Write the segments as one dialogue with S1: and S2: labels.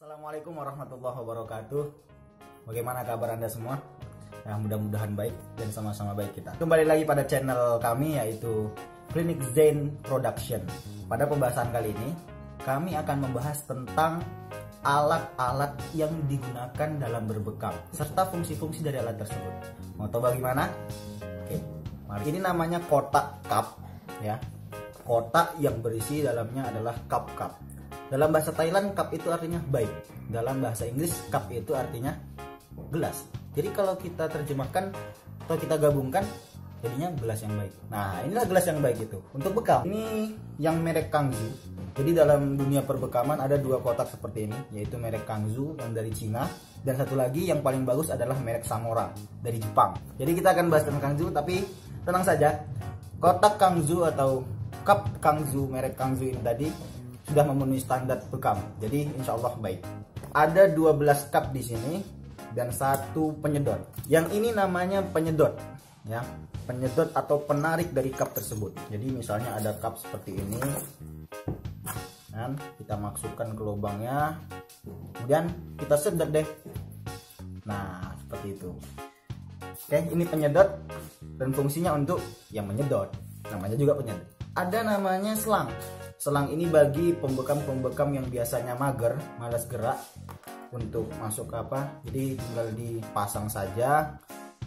S1: Assalamualaikum warahmatullahi wabarakatuh. Bagaimana kabar Anda semua? Ya, mudah-mudahan baik dan sama-sama baik kita. Kembali lagi pada channel kami yaitu Klinik Zain Production. Pada pembahasan kali ini kami akan membahas tentang alat-alat yang digunakan dalam berbekam serta fungsi-fungsi dari alat tersebut. Mau tahu bagaimana? Oke, mari. Ini namanya kotak cup ya. Kotak yang berisi dalamnya adalah cup. Dalam bahasa Thailand cup itu artinya baik. Dalam bahasa Inggris cup itu artinya gelas. Jadi kalau kita terjemahkan atau kita gabungkan jadinya gelas yang baik. Nah, inilah gelas yang baik itu untuk bekam. Ini yang merek Kangzu. Jadi dalam dunia perbekaman ada dua kotak seperti ini, yaitu merek Kangzu yang dari Cina dan satu lagi yang paling bagus adalah merek Samora dari Jepang. Jadi kita akan bahas tentang Kangzu, tapi tenang saja. Kotak Kangzu atau cup Kangzu merek Kangzu ini tadi sudah memenuhi standar bekam. Jadi insya Allah baik. Ada 12 cup di sini dan satu penyedot. Yang ini namanya penyedot ya. Penyedot atau penarik dari cup tersebut. Jadi misalnya ada cup seperti ini. Dan kita masukkan ke lubangnya. Kemudian kita sedot deh. Nah, seperti itu. Oke, ini penyedot dan fungsinya untuk yang menyedot. Namanya juga penyedot. Ada namanya selang. Selang ini bagi pembekam-pembekam yang biasanya mager, malas gerak untuk masuk ke apa. Jadi tinggal dipasang saja,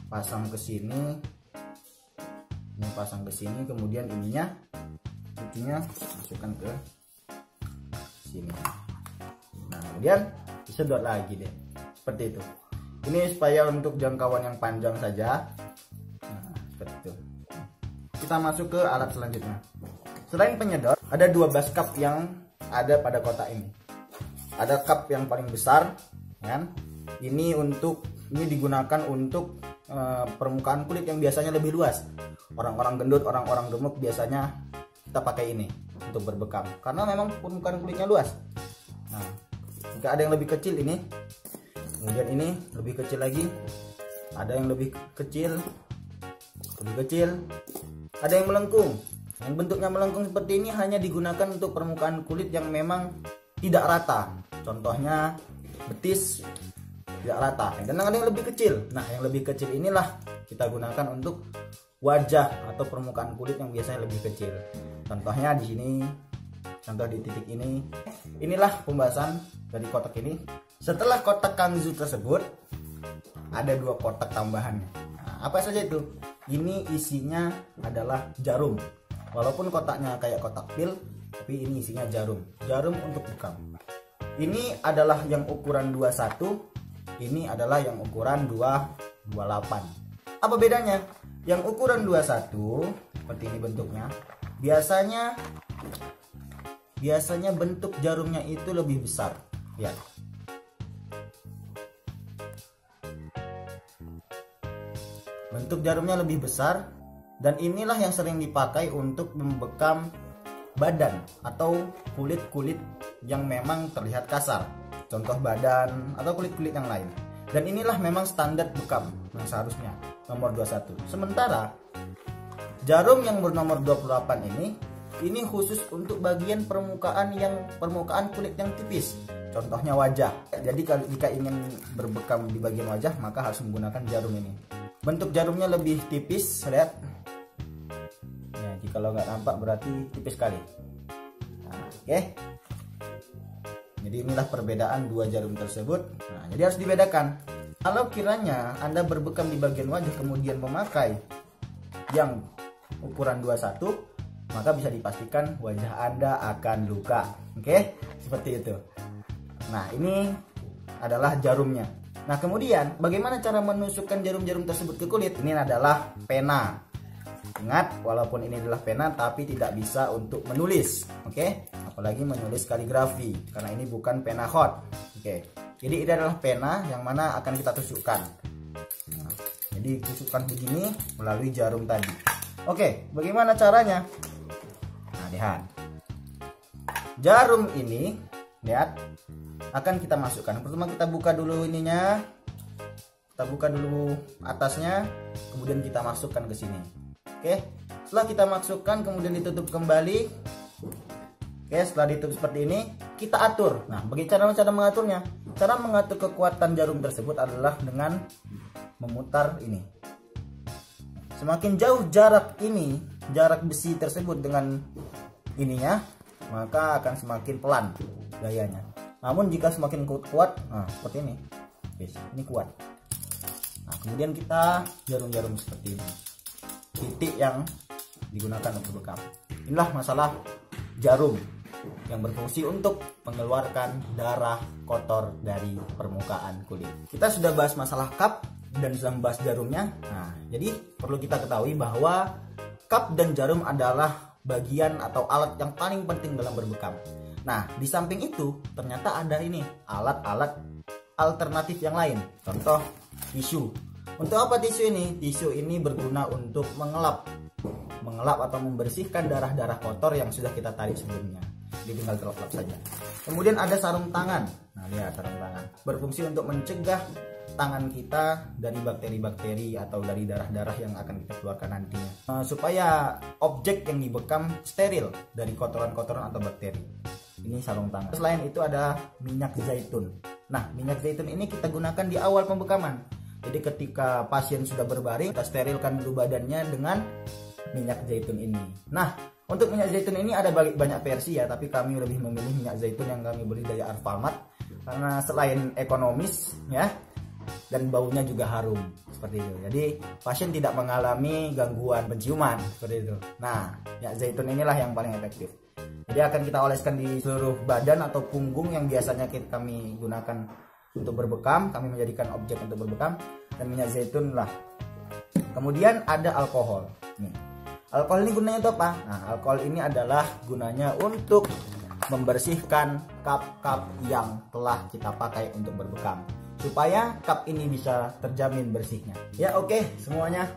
S1: pasang ke sini. Ini pasang ke sini, kemudian ininya masukkan ke sini. Nah, kemudian disedot lagi deh. Seperti itu. Ini supaya untuk jangkauan yang panjang saja. Nah, seperti itu. Kita masuk ke alat selanjutnya. Selain penyedot, ada 12 cup yang ada pada kotak ini. Ada cup yang paling besar, kan? Ini digunakan untuk permukaan kulit yang biasanya lebih luas. Orang-orang gendut, orang-orang gemuk biasanya kita pakai ini untuk berbekam, karena memang permukaan kulitnya luas. Nah, jika ada yang lebih kecil ini, kemudian ini lebih kecil lagi, ada yang lebih kecil, ada yang melengkung. Yang bentuknya melengkung seperti ini hanya digunakan untuk permukaan kulit yang memang tidak rata. Contohnya betis tidak rata. Dan ada yang lebih kecil. Nah, yang lebih kecil inilah kita gunakan untuk wajah atau permukaan kulit yang biasanya lebih kecil. Contohnya di sini, contoh di titik ini. Inilah pembahasan dari kotak ini. Setelah kotak Kangzu tersebut, ada dua kotak tambahannya. Nah, apa saja itu? Ini isinya adalah jarum. Walaupun kotaknya kayak kotak pil, tapi ini isinya jarum. Jarum untuk bekam. Ini adalah yang ukuran 21, ini adalah yang ukuran 228. Apa bedanya? Yang ukuran 21 seperti ini bentuknya. Biasanya bentuk jarumnya itu lebih besar. Ya. Bentuk jarumnya lebih besar. Dan inilah yang sering dipakai untuk membekam badan atau kulit-kulit yang memang terlihat kasar. Contoh badan atau kulit-kulit yang lain. Dan inilah memang standar bekam yang seharusnya nomor 21. Sementara jarum yang bernomor 28 ini khusus untuk bagian permukaan kulit yang tipis. Contohnya wajah. Jadi kalau jika ingin berbekam di bagian wajah maka harus menggunakan jarum ini. Bentuk jarumnya lebih tipis, lihat. Kalau nggak nampak berarti tipis sekali. Nah, oke. Jadi inilah perbedaan dua jarum tersebut. Nah, jadi harus dibedakan. Kalau kiranya Anda berbekam di bagian wajah kemudian memakai yang ukuran 21, maka bisa dipastikan wajah Anda akan luka. Oke, seperti itu. Nah, ini adalah jarumnya. Nah, kemudian bagaimana cara menusukkan jarum-jarum tersebut ke kulit? Ini adalah pena. Ingat, walaupun ini adalah pena tapi tidak bisa untuk menulis. Oke? Apalagi menulis kaligrafi karena ini bukan pena hot. Oke. Jadi ini adalah pena yang mana akan kita tusukkan. Nah, jadi tusukkan begini melalui jarum tadi. Oke, bagaimana caranya? Nah, lihat. Jarum ini, lihat, akan kita masukkan. Pertama kita buka dulu ininya. Kita buka dulu atasnya, kemudian kita masukkan ke sini. Oke, setelah kita masukkan kemudian ditutup kembali. Oke, setelah ditutup seperti ini, kita atur. Nah, bagi cara mengaturnya, cara mengatur kekuatan jarum tersebut adalah dengan memutar ini. Semakin jauh jarak ini, jarak besi tersebut dengan ininya, maka akan semakin pelan gayanya. Namun jika semakin kuat, nah seperti ini, guys, ini kuat. Nah, kemudian kita jarum-jarum seperti ini, titik yang digunakan untuk bekam. Inilah masalah jarum yang berfungsi untuk mengeluarkan darah kotor dari permukaan kulit. Kita sudah bahas masalah cup dan sudah membahas jarumnya. Nah, jadi perlu kita ketahui bahwa cup dan jarum adalah bagian atau alat yang paling penting dalam berbekam. Nah, di samping itu ternyata ada ini alat-alat alternatif yang lain. Contoh tisu. Untuk apa tisu ini? Tisu ini berguna untuk mengelap atau membersihkan darah-darah kotor yang sudah kita tarik sebelumnya. Jadi tinggal terlap saja. Kemudian ada sarung tangan. Nah, lihat sarung tangan. Berfungsi untuk mencegah tangan kita dari bakteri-bakteri atau dari darah-darah yang akan kita keluarkan nantinya. Supaya objek yang dibekam steril dari kotoran-kotoran atau bakteri. Ini sarung tangan. Selain itu ada minyak zaitun. Nah, minyak zaitun ini kita gunakan di awal pembekaman. Jadi ketika pasien sudah berbaring, kita sterilkan dulu badannya dengan minyak zaitun ini. Nah, untuk minyak zaitun ini ada banyak versi ya, tapi kami lebih memilih minyak zaitun yang kami beli dari Alfamart karena selain ekonomis ya, dan baunya juga harum seperti itu. Jadi pasien tidak mengalami gangguan penciuman seperti itu. Nah, minyak zaitun inilah yang paling efektif. Jadi akan kita oleskan di seluruh badan atau punggung yang biasanya kami gunakan untuk berbekam. Kami menjadikan objek untuk berbekam, dan minyak zaitun lah. Kemudian ada alkohol. Nih, alkohol ini gunanya untuk apa? Nah, alkohol ini adalah gunanya untuk membersihkan cup-cup yang telah kita pakai untuk berbekam, supaya cup ini bisa terjamin bersihnya. Ya, oke, semuanya.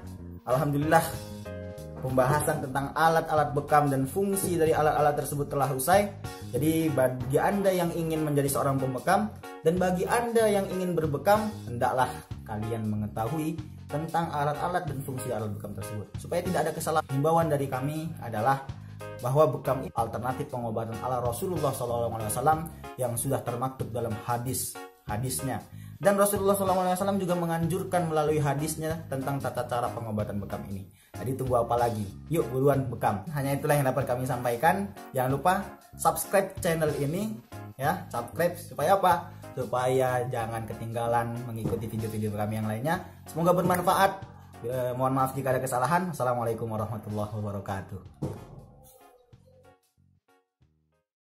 S1: Alhamdulillah, pembahasan tentang alat-alat bekam dan fungsi dari alat-alat tersebut telah usai. Jadi bagi Anda yang ingin menjadi seorang pembekam dan bagi Anda yang ingin berbekam, hendaklah kalian mengetahui tentang alat-alat dan fungsi alat bekam tersebut supaya tidak ada kesalahan. Himbauan dari kami adalah bahwa bekam alternatif pengobatan ala Rasulullah SAW yang sudah termaktub dalam hadisnya. Dan Rasulullah SAW juga menganjurkan melalui hadisnya tentang tata cara pengobatan bekam ini. Jadi tunggu apa lagi? Yuk buruan bekam. Hanya itulah yang dapat kami sampaikan. Jangan lupa subscribe channel ini ya, subscribe supaya apa? Supaya jangan ketinggalan mengikuti video-video kami yang lainnya. Semoga bermanfaat. Mohon maaf jika ada kesalahan. Assalamualaikum warahmatullahi wabarakatuh.